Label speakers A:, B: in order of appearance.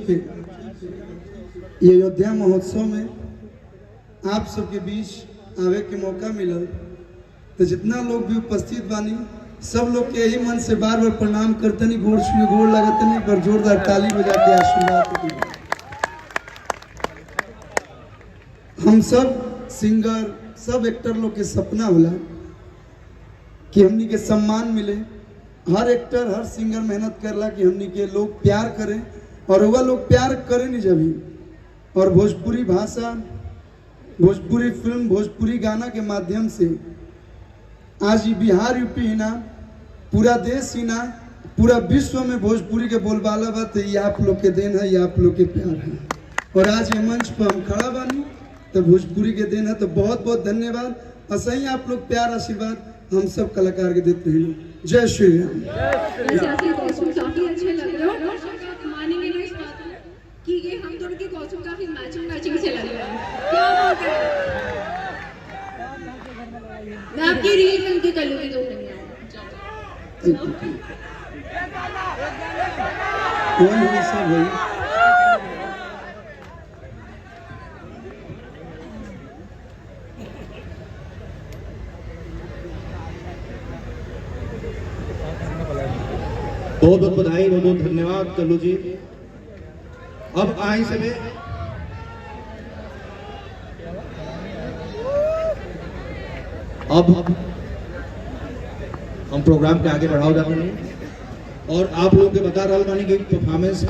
A: पे ये अयोध्या महोत्सव में आप सबके बीच आवे के मौका मिलल, तो जितना लोग भी उपस्थित बानी सब लोग के यही मन से बार बार प्रणाम करतनी, गोड़ छुए गोड़ लगतनी, पर जोरदार ताली बजा के आशीर्वाद देते। हम सब सिंगर सब एक्टर लोग के सपना होला कि हमनी के सम्मान मिले। हर एक्टर हर सिंगर मेहनत करला कि हमनी के लोग प्यार करें, और वह लोग प्यार करें नहीं जब ही। और भोजपुरी भाषा, भोजपुरी फिल्म, भोजपुरी गाना के माध्यम से आज ये बिहार यूपी ही ना पूरा देश ही ना पूरा विश्व में भोजपुरी के बोलबाला बा, तो ये आप लोग के देन है, ये आप लोग के प्यार है। और आज ये मंच पर हम खड़ा बानी तो भोजपुरी के देन है, तो बहुत बहुत धन्यवाद। और सही आप लोग प्यार आशीर्वाद हम सब कलाकार के देते हैं। जय श्री राम।
B: काफी अच्छे लग रहे हो, मानेंगे ना इस बात को कि ये हम दोनों के कॉस्ट्यूम काफी मैचिंग से लग रहे हैं। क्या बात है, मैं आपकी रील फिल्म की कर लूंगी 2 दिन में।
C: बहुत बहुत बधाई, बहुत बहुत धन्यवाद कल्लू जी। अब आई समय अब हम प्रोग्राम के आगे बढ़ाओ जाते हैं और आप लोग के बता रहा बानी कि परफॉर्मेंस